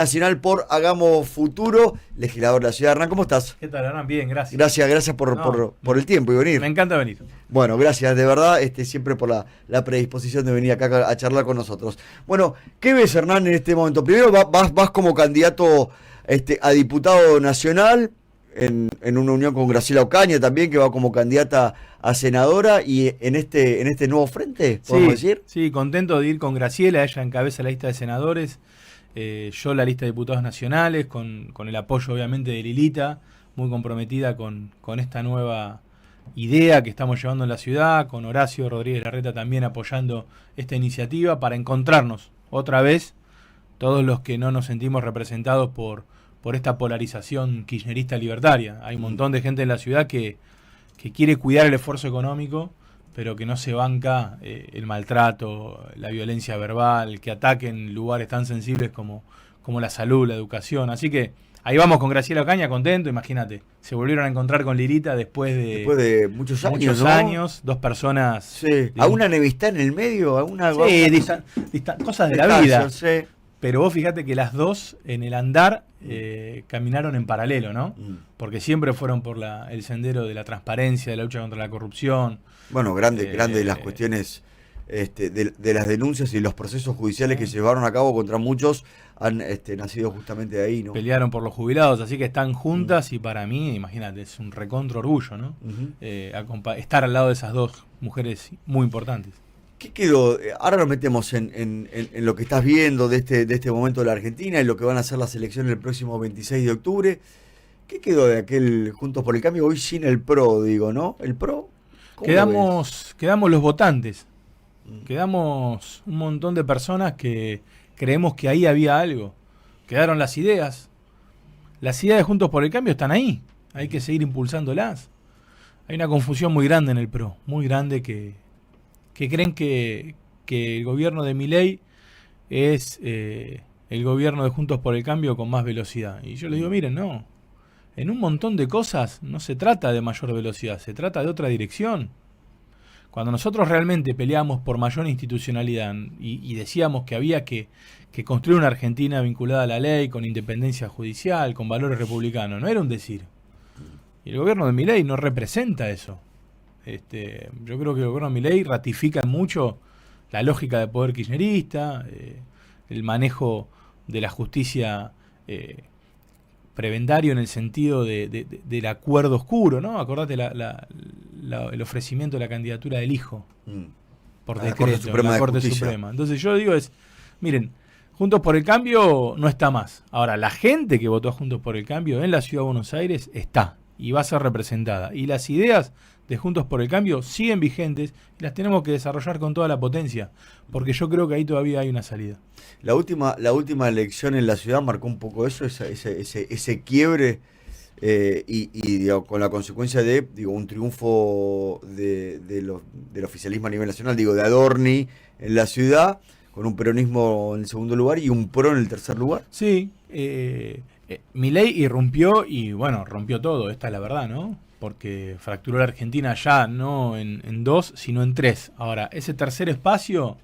Nacional por Hagamos Futuro, legislador de la ciudad. Hernán, ¿cómo estás? ¿Qué tal, Hernán? Bien, gracias. Gracias por el tiempo y venir. Me encanta venir. Bueno, gracias de verdad, siempre por la predisposición de venir acá a charlar con nosotros. Bueno, ¿qué ves, Hernán, en este momento? Primero vas como candidato a diputado nacional, en una unión con Graciela Ocaña también, que va como candidata a senadora, y en este nuevo frente, ¿podemos decir? Sí, contento de ir con Graciela, ella encabeza la lista de senadores. Yo la lista de diputados nacionales, con el apoyo obviamente de Lilita, muy comprometida con esta nueva idea que estamos llevando en la ciudad, con Horacio Rodríguez Larreta también apoyando esta iniciativa para encontrarnos otra vez todos los que no nos sentimos representados por esta polarización kirchnerista libertaria. Hay un montón de gente en la ciudad que quiere cuidar el esfuerzo económico, pero que no se banca el maltrato, la violencia verbal, que ataquen lugares tan sensibles como la salud, la educación. Así que ahí vamos con Graciela Ocaña, contento, imagínate. Se volvieron a encontrar con Lilita después de muchos años, muchos ¿no? años, dos personas. Sí. ¿A una enemistad en el medio? Cosas de la vida. Sí. Pero vos fíjate que las dos en el andar caminaron en paralelo, ¿no? Porque siempre fueron por el sendero de la transparencia, de la lucha contra la corrupción. Bueno, grandes las cuestiones de las denuncias y los procesos judiciales que se llevaron a cabo contra muchos han nacido justamente de ahí, ¿no? Pelearon por los jubilados, así que están juntas y para mí, imagínate, es un recontra orgullo, ¿no? Estar al lado de esas dos mujeres muy importantes. ¿Qué quedó? Ahora nos metemos en lo que estás viendo de este momento de la Argentina y lo que van a ser las elecciones el próximo 26 de octubre. ¿Qué quedó de aquel Juntos por el Cambio? Hoy sin el PRO, digo, ¿no? ¿El PRO? Quedamos los votantes. Quedamos un montón de personas que creemos que ahí había algo. Quedaron las ideas. Las ideas de Juntos por el Cambio están ahí. Hay que seguir impulsándolas. Hay una confusión muy grande en el PRO. Muy grande que creen que el gobierno de Milei es el gobierno de Juntos por el Cambio con más velocidad. Y yo les digo, miren, no. En un montón de cosas no se trata de mayor velocidad, se trata de otra dirección. Cuando nosotros realmente peleamos por mayor institucionalidad y decíamos que había que construir una Argentina vinculada a la ley, con independencia judicial, con valores republicanos, no era un decir. Y el gobierno de Milei no representa eso. Yo creo que el gobierno de Milei ratifica mucho la lógica de poder kirchnerista, el manejo de la justicia prebendario en el sentido del acuerdo oscuro, ¿no? Acordate el ofrecimiento de la candidatura del hijo por decreto en la Corte Suprema. Entonces yo digo miren, Juntos por el Cambio no está más. Ahora, la gente que votó a Juntos por el Cambio en la Ciudad de Buenos Aires está y va a ser representada. Y las ideas de Juntos por el Cambio siguen vigentes y las tenemos que desarrollar con toda la potencia, porque yo creo que ahí todavía hay una salida. La última elección en la ciudad marcó un poco eso, ese quiebre digo, con la consecuencia de un triunfo del oficialismo a nivel nacional, de Adorni en la ciudad, con un peronismo en el segundo lugar y un PRO en el tercer lugar. Sí, Milei irrumpió y bueno, rompió todo, esta es la verdad, ¿no? Porque fracturó la Argentina ya no en dos, sino en tres. Ahora, ese tercer espacio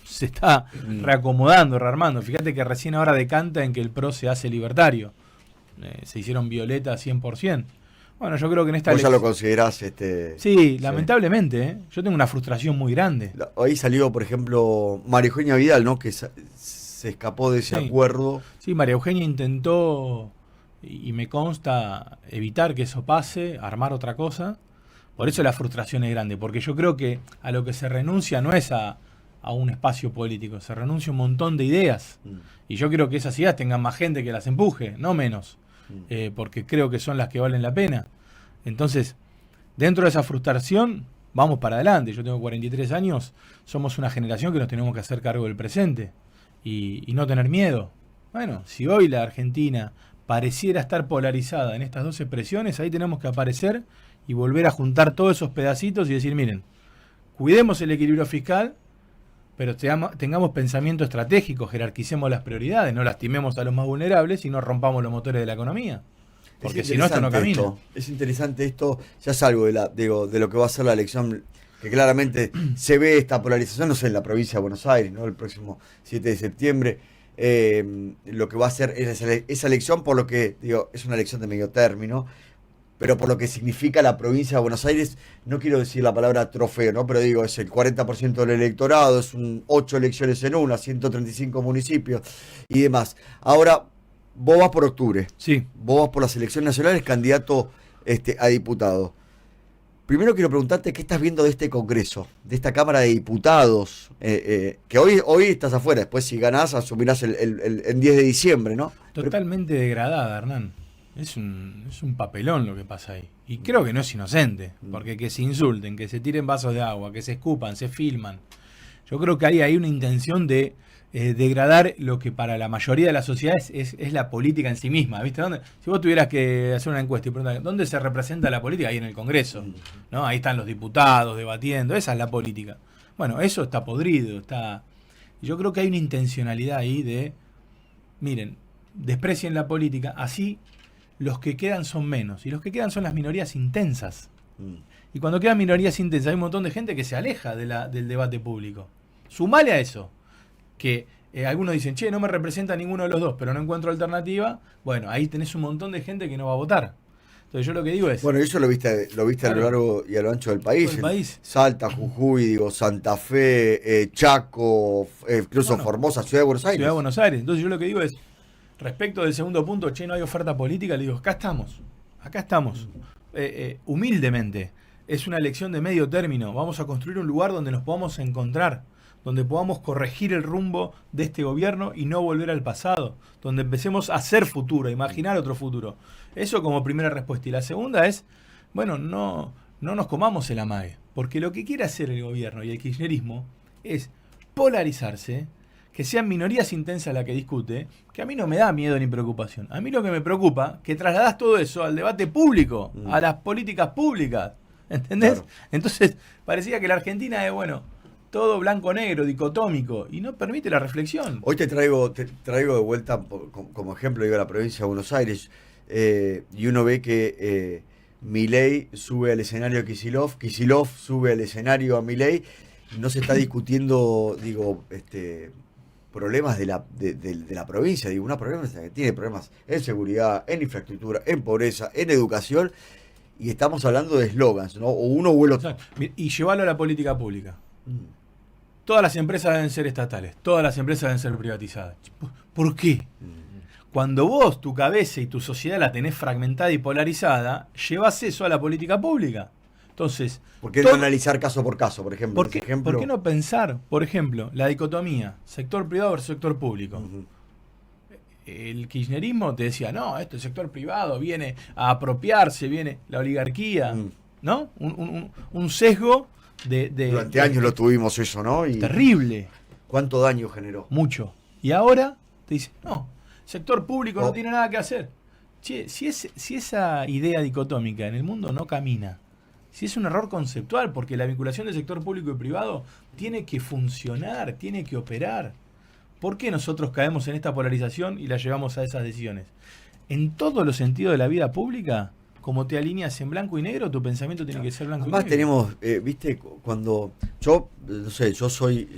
se está reacomodando, rearmando. Fíjate que recién ahora decanta en que el PRO se hace libertario. Se hicieron violeta 100%. Bueno, yo creo que en esta... ¿Vos ya lo considerás? Sí, lamentablemente, yo tengo una frustración muy grande. Ahí salió, por ejemplo, María Eugenia Vidal, ¿no? Que se escapó de ese acuerdo. Sí, María Eugenia intentó... Y me consta evitar que eso pase, armar otra cosa. Por eso la frustración es grande, porque yo creo que a lo que se renuncia no es a un espacio político, se renuncia a un montón de ideas. Y yo quiero que esas ideas tengan más gente que las empuje, no menos, porque creo que son las que valen la pena. Entonces, dentro de esa frustración, vamos para adelante. Yo tengo 43 años, somos una generación que nos tenemos que hacer cargo del presente y no tener miedo. Bueno, si hoy la Argentina pareciera estar polarizada en estas dos expresiones, ahí tenemos que aparecer y volver a juntar todos esos pedacitos y decir, miren, cuidemos el equilibrio fiscal, pero tengamos pensamiento estratégico, jerarquicemos las prioridades, no lastimemos a los más vulnerables y no rompamos los motores de la economía. Porque si no, esto no camina. Es interesante esto, ya salgo de lo que va a ser la elección, que claramente se ve esta polarización, no sé, en la provincia de Buenos Aires, ¿no? El próximo 7 de septiembre. lo que va a ser esa elección, por lo que, digo, es una elección de medio término, pero por lo que significa la provincia de Buenos Aires, no quiero decir la palabra trofeo, ¿no? Pero digo, es el 40% del electorado, es 8 elecciones en una, 135 municipios y demás. Ahora, vos vas por octubre. Sí. Vos vas por las elecciones nacionales, candidato a diputado. Primero quiero preguntarte qué estás viendo de este Congreso, de esta Cámara de Diputados, que hoy estás afuera, después si ganás asumirás el 10 de diciembre, ¿no? Totalmente degradada, Hernán. Es un papelón lo que pasa ahí. Y creo que no es inocente, porque que se insulten, que se tiren vasos de agua, que se escupan, se filman. Yo creo que ahí hay una intención de degradar lo que para la mayoría de la sociedad es la política en sí misma. ¿Viste? Si vos tuvieras que hacer una encuesta y preguntar, ¿dónde se representa la política? Ahí en el Congreso. ¿No? Ahí están los diputados debatiendo, esa es la política. Bueno, eso está podrido, yo creo que hay una intencionalidad ahí de, miren, desprecien la política, así los que quedan son menos, y los que quedan son las minorías intensas. Y cuando quedan minorías intensas hay un montón de gente que se aleja del debate público. Sumale a eso, que algunos dicen, che, no me representa ninguno de los dos, pero no encuentro alternativa. Bueno, ahí tenés un montón de gente que no va a votar. Entonces yo lo que digo es... Bueno, eso lo viste claro, a lo largo y a lo ancho del país. Salta, Jujuy, digo, Santa Fe, Chaco, incluso Formosa, Ciudad de Buenos Aires. Ciudad de Buenos Aires. Entonces yo lo que digo es, respecto del segundo punto, che, no hay oferta política, le digo, acá estamos. Humildemente, es una elección de medio término. Vamos a construir un lugar donde nos podamos encontrar, donde podamos corregir el rumbo de este gobierno y no volver al pasado, donde empecemos a hacer futuro, a imaginar otro futuro. Eso como primera respuesta. Y la segunda es, bueno, no nos comamos el amague, porque lo que quiere hacer el gobierno y el kirchnerismo es polarizarse, que sean minorías intensas la que discute, que a mí no me da miedo ni preocupación. A mí lo que me preocupa, que trasladás todo eso al debate público, a las políticas públicas, ¿entendés? Claro. Entonces, parecía que la Argentina es, bueno, todo blanco-negro, dicotómico, y no permite la reflexión. Hoy te traigo de vuelta, como ejemplo, digo, la provincia de Buenos Aires, y uno ve que Milei sube al escenario a Kicillof sube al escenario a Milei, no se está discutiendo, digo, problemas de la provincia, digo, una provincia que tiene problemas en seguridad, en infraestructura, en pobreza, en educación, y estamos hablando de eslogans, ¿no? O uno o el otro. Y llevarlo a la política pública. Todas las empresas deben ser estatales, todas las empresas deben ser privatizadas. ¿Por qué? Cuando vos, tu cabeza y tu sociedad la tenés fragmentada y polarizada, llevas eso a la política pública. Entonces, ¿por qué no analizar caso por caso, por ejemplo? ¿Por qué no pensar, por ejemplo, la dicotomía, sector privado versus sector público? El kirchnerismo te decía, no, el sector privado viene a apropiarse, viene la oligarquía, ¿no? Un sesgo de durante años lo tuvimos eso, ¿no? Y terrible. ¿Cuánto daño generó? Mucho. Y ahora te dicen, no, sector público no tiene nada que hacer. Che, si esa idea dicotómica en el mundo no camina, si es un error conceptual, porque la vinculación del sector público y privado tiene que funcionar, tiene que operar. ¿Por qué nosotros caemos en esta polarización y la llevamos a esas decisiones? En todos los sentidos de la vida pública, como te alineas en blanco y negro, tu pensamiento tiene que ser blanco y negro. Además tenemos, viste, cuando yo, no sé, yo soy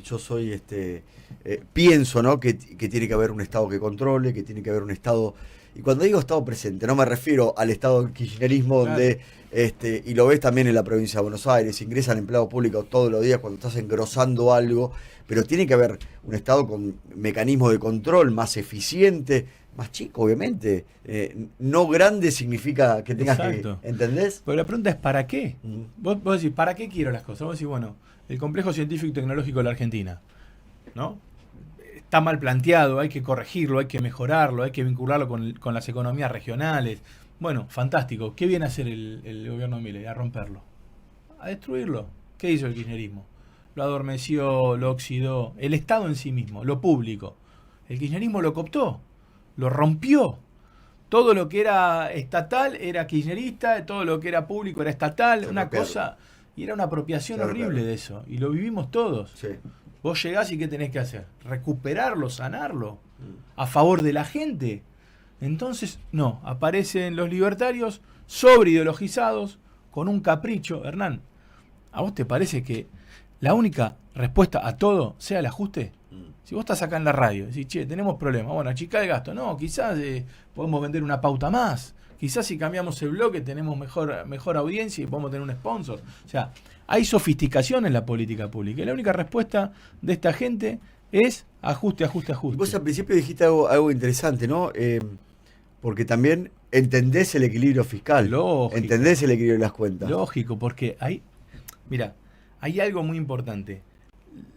pienso, ¿no? Que tiene que haber un Estado que controle, que tiene que haber un Estado. Y cuando digo Estado presente, no me refiero al Estado del kirchnerismo, claro, donde, y lo ves también en la provincia de Buenos Aires, ingresan empleados públicos todos los días cuando estás engrosando algo, pero tiene que haber un Estado con mecanismos de control más eficiente, más chico, obviamente. No grande significa que tengas Exacto. que, ¿entendés? Pero la pregunta es ¿para qué? Vos decís, ¿para qué quiero las cosas? Vos decís, bueno, el complejo científico y tecnológico de la Argentina, ¿no? Está mal planteado, hay que corregirlo, hay que mejorarlo, hay que vincularlo con las economías regionales. Bueno, fantástico. ¿Qué viene a hacer el gobierno de Milei? A romperlo, a destruirlo. ¿Qué hizo el kirchnerismo? Lo adormeció, lo oxidó. El Estado en sí mismo, lo público. El kirchnerismo lo cooptó, lo rompió. Todo lo que era estatal era kirchnerista, todo lo que era público era estatal, una cosa. Y era una apropiación horrible de eso. Y lo vivimos todos. Sí. Vos llegás y ¿qué tenés que hacer? Recuperarlo, sanarlo, a favor de la gente. Entonces, no, aparecen los libertarios sobreideologizados, con un capricho. Hernán, ¿a vos te parece que la única respuesta a todo sea el ajuste? Si vos estás acá en la radio, decís, che, tenemos problemas, bueno, achicar el gasto. No, quizás podemos vender una pauta más. Quizás si cambiamos el bloque tenemos mejor audiencia y podemos tener un sponsor. O sea, hay sofisticación en la política pública. Y la única respuesta de esta gente es ajuste, ajuste, ajuste. Y vos al principio dijiste algo interesante, ¿no? Porque también entendés el equilibrio fiscal. Lógico. Entendés el equilibrio de las cuentas. Lógico, porque hay algo muy importante.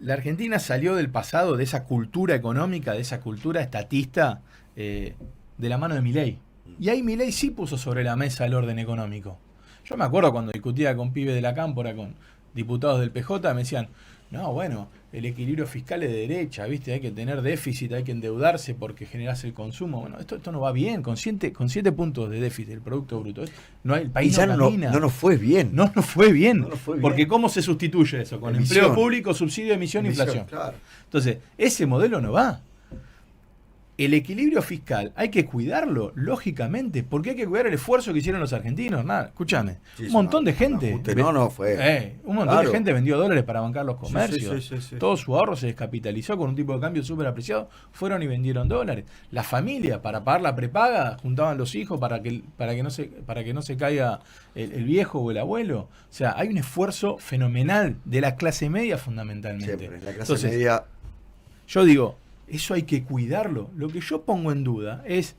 La Argentina salió del pasado, de esa cultura económica, de esa cultura estatista, de la mano de Milei. Y ahí Milei sí puso sobre la mesa el orden económico. Yo me acuerdo cuando discutía con pibes de la Cámpora, con diputados del PJ, me decían, no, bueno, el equilibrio fiscal es de derecha, ¿viste? Hay que tener déficit, hay que endeudarse porque generas el consumo. Bueno, esto no va bien, con 7 puntos de déficit del Producto Bruto. El país y ya no camina. No nos fue bien. No nos fue bien. No nos fue bien. Porque ¿cómo se sustituye eso? Con Emisión. Empleo público, subsidio, emisión, inflación. Claro. Entonces, ese modelo no va. El equilibrio fiscal hay que cuidarlo, lógicamente, porque hay que cuidar el esfuerzo que hicieron los argentinos. Nada, escúchame, Sí, un montón de gente. Fue. Un montón de gente vendió dólares para bancar los comercios. Sí. Todo su ahorro se descapitalizó con un tipo de cambio súper apreciado. Fueron y vendieron dólares. Las familias, para pagar la prepaga, juntaban los hijos para que no se caiga el viejo o el abuelo. O sea, hay un esfuerzo fenomenal de la clase media fundamentalmente. Siempre, la clase media. Yo digo, eso hay que cuidarlo. Lo que yo pongo en duda es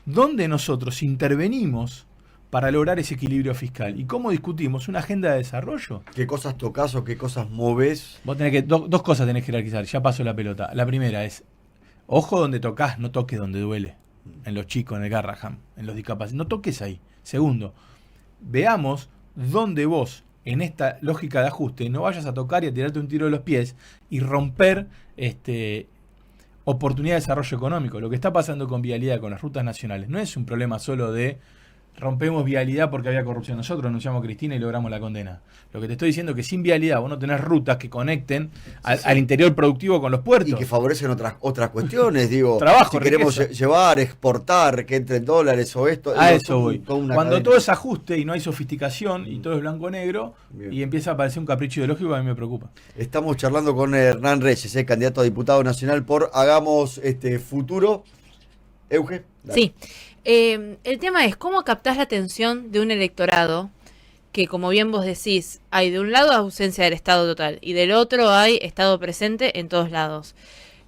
dónde nosotros intervenimos para lograr ese equilibrio fiscal y cómo discutimos una agenda de desarrollo. ¿Qué cosas tocas o qué cosas moves? Vos tenés que dos cosas tenés que jerarquizar. Ya paso la pelota. La primera es, ojo donde tocas, no toques donde duele. En los chicos, en el Garraham, en los discapacitados. No toques ahí. Segundo, veamos dónde vos, en esta lógica de ajuste, no vayas a tocar y a tirarte un tiro de los pies y romper oportunidad de desarrollo económico. Lo que está pasando con vialidad, con las rutas nacionales, no es un problema solo de rompemos vialidad porque había corrupción. Nosotros anunciamos a Cristina y logramos la condena. Lo que te estoy diciendo es que sin vialidad vos no tenés rutas que conecten al interior productivo con los puertos. Y que favorecen otras cuestiones, digo. Trabajo, si queremos llevar, exportar, que entren dólares o esto. A eso voy. Cuando cadena. todo es ajuste y no hay sofisticación y todo es blanco-negro y empieza a aparecer un capricho ideológico, a mí me preocupa. Estamos charlando con Hernán Reyes, candidato a diputado nacional por Hagamos Futuro. Euge. Dale. Sí. El tema es cómo captás la atención de un electorado que, como bien vos decís, hay de un lado ausencia del Estado total y del otro hay Estado presente en todos lados.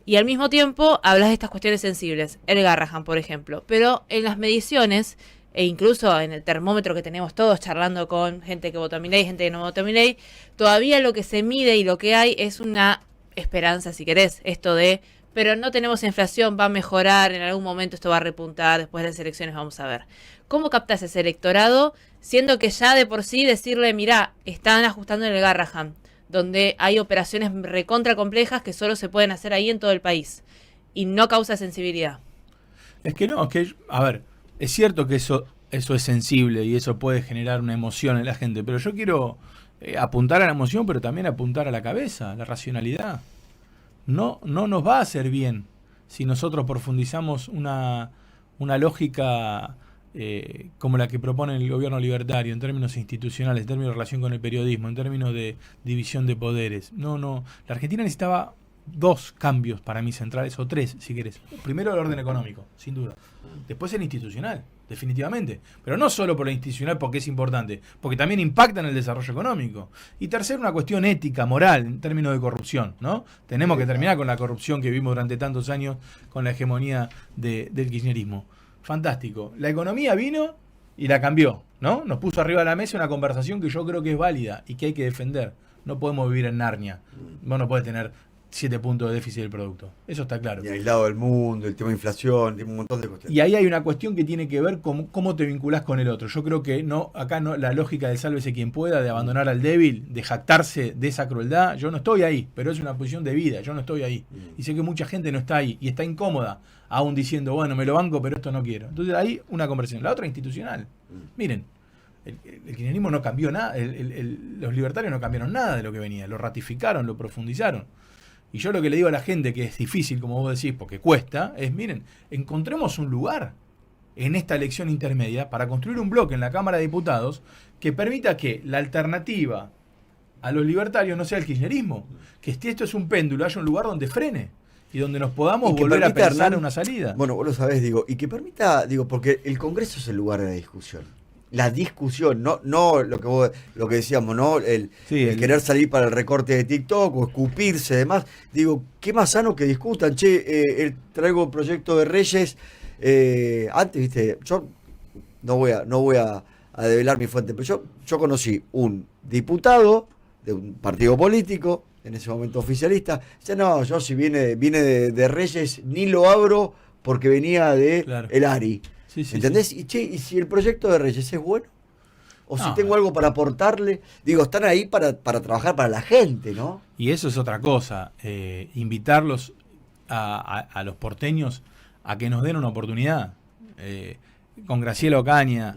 Y al mismo tiempo hablas de estas cuestiones sensibles, el Garrahan, por ejemplo. Pero en las mediciones, e incluso en el termómetro que tenemos todos charlando con gente que votó a Milei, gente que no votó a Milei, todavía lo que se mide y lo que hay es una esperanza, si querés, esto de... pero no tenemos inflación, va a mejorar, en algún momento esto va a repuntar, después de las elecciones vamos a ver. ¿Cómo captás ese electorado, siendo que ya de por sí decirle, mirá, están ajustando en el Garrahan, donde hay operaciones recontra complejas que solo se pueden hacer ahí en todo el país, y no causa sensibilidad? Es que no, a ver, es cierto que eso es sensible y eso puede generar una emoción en la gente, pero yo quiero apuntar a la emoción, pero también apuntar a la cabeza, a la racionalidad. No nos va a hacer bien si nosotros profundizamos una lógica como la que propone el gobierno libertario en términos institucionales, en términos de relación con el periodismo, en términos de división de poderes. No. La Argentina necesitaba 2 cambios para mí centrales, o 3 si querés. Primero el orden económico, sin duda. Después el institucional, definitivamente. Pero no solo por el institucional porque es importante, porque también impacta en el desarrollo económico. Y tercero, una cuestión ética, moral, en términos de corrupción, ¿no? Tenemos que terminar con la corrupción que vimos durante tantos años con la hegemonía del kirchnerismo. Fantástico. La economía vino y la cambió, ¿no? Nos puso arriba de la mesa una conversación que yo creo que es válida y que hay que defender. No podemos vivir en Narnia. Vos no podés tener 7 puntos de déficit del producto. Eso está claro. Y aislado del mundo, el tema de inflación, un montón de cuestiones. Y ahí hay una cuestión que tiene que ver con cómo te vinculás con el otro. Yo creo que acá la lógica del sálvese quien pueda, de abandonar al débil, de jactarse de esa crueldad, yo no estoy ahí, pero es una posición de vida, yo no estoy ahí. Y sé que mucha gente no está ahí y está incómoda, aún diciendo, bueno, me lo banco, pero esto no quiero. Entonces ahí una conversión. La otra institucional. Miren, el kirchnerismo no cambió nada, los libertarios no cambiaron nada de lo que venía, lo ratificaron, lo profundizaron. Y yo lo que le digo a la gente, que es difícil, como vos decís, porque cuesta, es, miren, encontremos un lugar en esta elección intermedia para construir un bloque en la Cámara de Diputados que permita que la alternativa a los libertarios no sea el kirchnerismo, que si esto es un péndulo, haya un lugar donde frene. y donde nos podamos Y que volver a permita, pensar Hernán, en una salida. Bueno, vos lo sabés, digo, y que permita, digo, porque el Congreso es el lugar de la discusión. La discusión, no lo que decíamos, ¿no? El querer salir para el recorte de TikTok o escupirse y demás. Digo, qué más sano que discutan. Che, traigo un proyecto de Reyes. Antes, viste, yo no voy a develar mi fuente, pero yo conocí un diputado de un partido político, en ese momento oficialista. Dice, no, yo si viene de Reyes, ni lo abro porque venía de el ARI. Sí, sí, ¿Entendés? sí. Y si el proyecto de Reyes es bueno, o si No, tengo algo para aportarle, digo, están ahí para trabajar para la gente, ¿no? Y eso es otra cosa, invitarlos a los porteños a que nos den una oportunidad. Con Graciela Ocaña,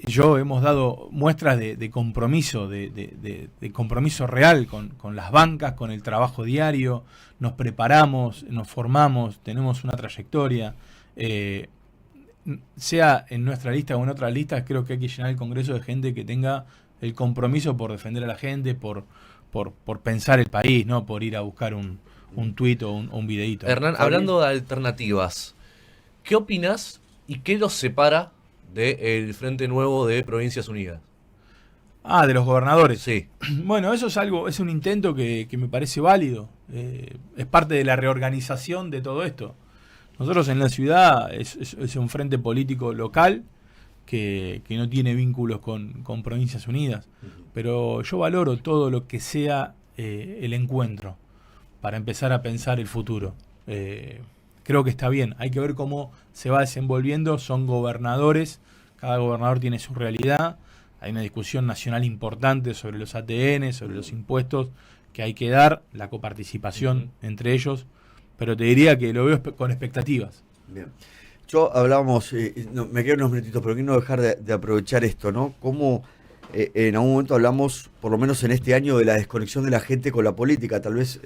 yo hemos dado muestras de compromiso, de compromiso real con las bancas, con el trabajo diario, nos preparamos, nos formamos, tenemos una trayectoria. Sea en nuestra lista o en otras listas, creo que hay que llenar el Congreso de gente que tenga el compromiso por defender a la gente, por pensar el país, no por ir a buscar un tuit o un videíto. Hernán, hablando de alternativas, ¿qué opinas y qué los separa del Frente Nuevo de Provincias Unidas? De los gobernadores. Sí. Bueno, eso es un intento que me parece válido. Es parte de la reorganización de todo esto. Nosotros en la ciudad es un frente político local que no tiene vínculos con Provincias Unidas, pero yo valoro todo lo que sea el encuentro para empezar a pensar el futuro. Creo que está bien, hay que ver cómo se va desenvolviendo, son gobernadores, cada gobernador tiene su realidad, hay una discusión nacional importante sobre los ATN, sobre los impuestos que hay que dar, la coparticipación entre ellos, pero te diría que lo veo con expectativas. Bien. Yo hablábamos, me quedan unos minutitos, pero quiero no dejar de aprovechar esto, ¿no? Cómo en algún momento hablamos, por lo menos en este año, de la desconexión de la gente con la política. Tal vez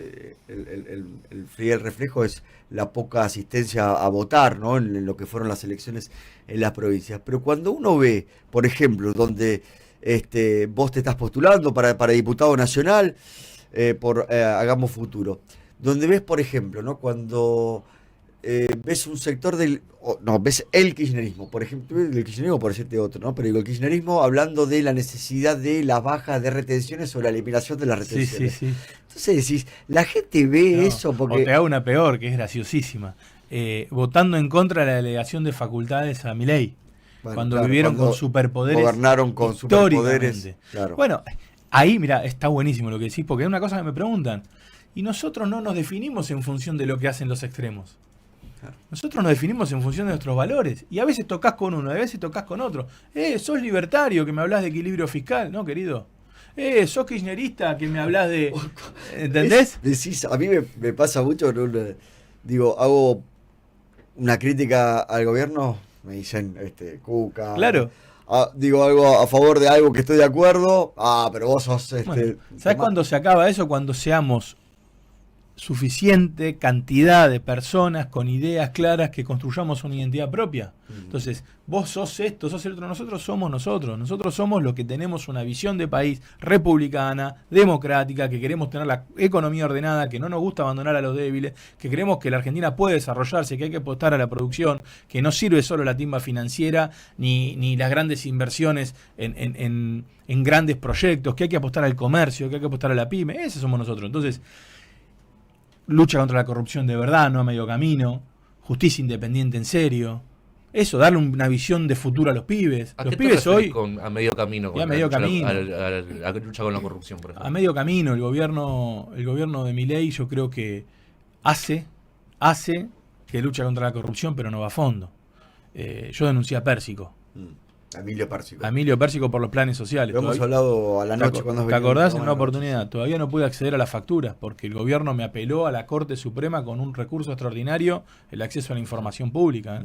el reflejo es la poca asistencia a votar, ¿no? En lo que fueron las elecciones en las provincias. Pero cuando uno ve, por ejemplo, donde vos te estás postulando para diputado nacional por Hagamos Futuro, donde ves, por ejemplo, ¿no? Cuando ves un sector ves el kirchnerismo, por ejemplo, el kirchnerismo por decirte otro, ¿no? Pero digo, el kirchnerismo hablando de la necesidad de las bajas de retenciones o la eliminación de las retenciones. Sí. Entonces decís, la gente ve eso O porque... te hago una peor, que es graciosísima. Votando en contra de la delegación de facultades a Milei. Bueno, cuando claro, vivieron cuando con superpoderes. gobernaron con históricamente. superpoderes. Claro. Bueno, ahí, mira, está buenísimo lo que decís, porque es una cosa que me preguntan. Y nosotros no nos definimos en función de lo que hacen los extremos. Claro. Nosotros nos definimos en función de nuestros valores. Y a veces tocas con uno, a veces tocas con otro. Sos libertario que me hablas de equilibrio fiscal, ¿no, querido? Sos kirchnerista que me hablas de... ¿Entendés? Decís, a mí me pasa mucho, ¿no? Digo, hago una crítica al gobierno, me dicen, Cuca. Claro. Digo algo a favor de algo que estoy de acuerdo. Pero vos sos Bueno, ¿sabés cuándo se acaba eso? Cuando seamos suficiente cantidad de personas con ideas claras que construyamos una identidad propia. Entonces, vos sos esto, sos el otro, nosotros somos los que tenemos una visión de país republicana, democrática, que queremos tener la economía ordenada, que no nos gusta abandonar a los débiles, que creemos que la Argentina puede desarrollarse, que hay que apostar a la producción, que no sirve solo la timba financiera ni las grandes inversiones en grandes proyectos, que hay que apostar al comercio, que hay que apostar a la pyme. Esos somos nosotros. Entonces, lucha contra la corrupción de verdad, no a medio camino, justicia independiente en serio, eso, darle una visión de futuro a los pibes. ¿A Los qué te pibes referís hoy, a medio camino? a medio camino. A la lucha con la corrupción, por ejemplo. a medio camino, el gobierno de Milei yo creo que hace que lucha contra la corrupción, pero no va a fondo. Yo denuncié a Pérsico. A Emilio Pérsico por los planes sociales. Lo hemos hablado a la noche cuando ¿Te acordás? En una oportunidad. Todavía no pude acceder a las facturas porque el gobierno me apeló a la Corte Suprema con un recurso extraordinario, el acceso a la información pública.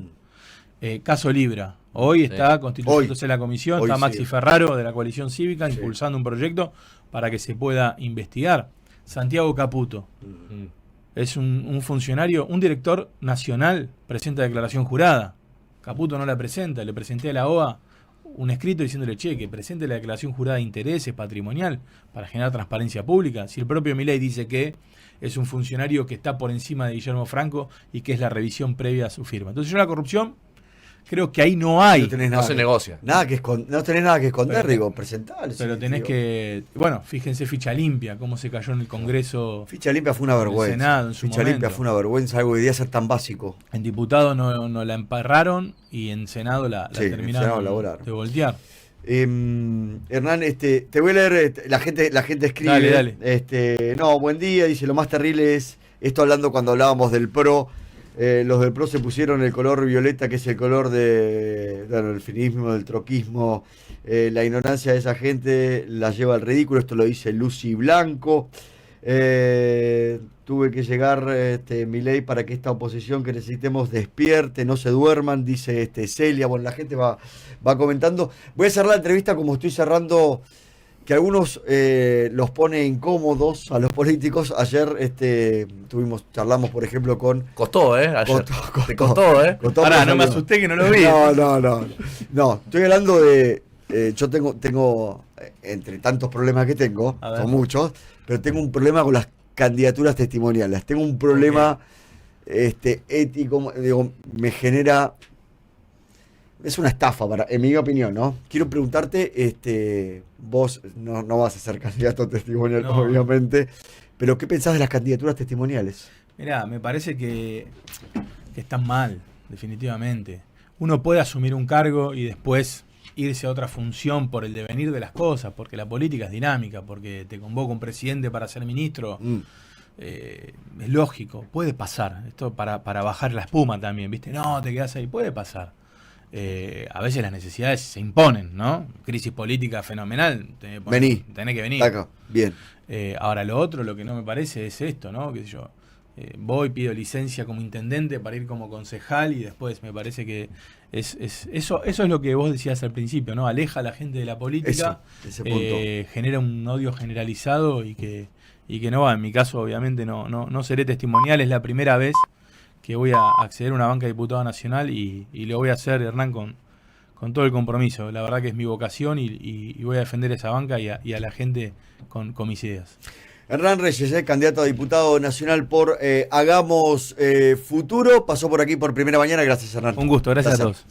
Caso Libra. Hoy está constituyéndose la comisión, está Maxi Ferraro de la Coalición Cívica impulsando un proyecto para que se pueda investigar. Santiago Caputo. Es un funcionario, un director nacional, presenta declaración jurada. Caputo no la presenta, le presenté a la OA un escrito diciéndole, che, que presente la declaración jurada de intereses patrimonial para generar transparencia pública. Si el propio Milei dice que es un funcionario que está por encima de Guillermo Franco y que es la revisión previa a su firma. Entonces yo la corrupción creo que ahí no hay. No tenés No nada se negocia. no tenés nada que esconder, Pero- digo, presentalo. Pero sí, tenés digo. que... Bueno, fíjense ficha limpia, cómo se cayó en el Congreso. Ficha limpia fue una vergüenza. Senado en su Ficha limpia momento. fue una vergüenza, algo que debía ser tan básico. En diputado no la emparraron y en Senado la Sí, en Senado terminaron la volaron. de voltear. Hernán, te voy a leer, la gente escribe. Dale. No, buen día, dice, lo más terrible es, esto hablando cuando hablábamos del PRO, los del PRO se pusieron el color violeta, que es el color del finismo, del troquismo, la ignorancia de esa gente la lleva al ridículo, esto lo dice Lucy Blanco. Tuve que llegar, Milei, para que esta oposición que necesitemos despierte, no se duerman, dice Celia. Bueno, la gente va comentando. Voy a cerrar la entrevista como estoy cerrando, que algunos los pone incómodos a los políticos. Ayer charlamos, por ejemplo, con... Costó, ayer. Costó. Te costó, Costó, Pará, pero no me salió. asusté que no lo vi. No, estoy hablando de... yo tengo, entre tantos problemas que tengo, A ver. son muchos, pero tengo un problema con las candidaturas testimoniales. Tengo un problema ético, digo, me genera... Es una estafa, en mi opinión, ¿no? Quiero preguntarte, vos no vas a ser candidato testimonial, No. obviamente, pero ¿qué pensás de las candidaturas testimoniales? Mirá, me parece que están mal, definitivamente. Uno puede asumir un cargo y después irse a otra función por el devenir de las cosas, porque la política es dinámica, porque te convoca un presidente para ser ministro. Es lógico, puede pasar. Esto para bajar la espuma también, ¿viste? No, te quedás ahí, puede pasar. A veces las necesidades se imponen, ¿no? Crisis política fenomenal. Vení. Tenés que venir. Acá, bien. Ahora lo otro, lo que no me parece es esto, ¿no? Que yo voy, pido licencia como intendente para ir como concejal y después me parece que eso es lo que vos decías al principio, ¿no? Aleja a la gente de la política, Ese punto. genera un odio generalizado y que no va. En mi caso, obviamente, no seré testimonial, es la primera vez que voy a acceder a una banca de diputado nacional y lo voy a hacer, Hernán, con todo el compromiso. La verdad que es mi vocación y voy a defender esa banca y a la gente con mis ideas. Hernán Reyes, candidato a diputado nacional por Hagamos Futuro, pasó por aquí por Primera Mañana. Gracias, Hernán. Un gusto, gracias a todos.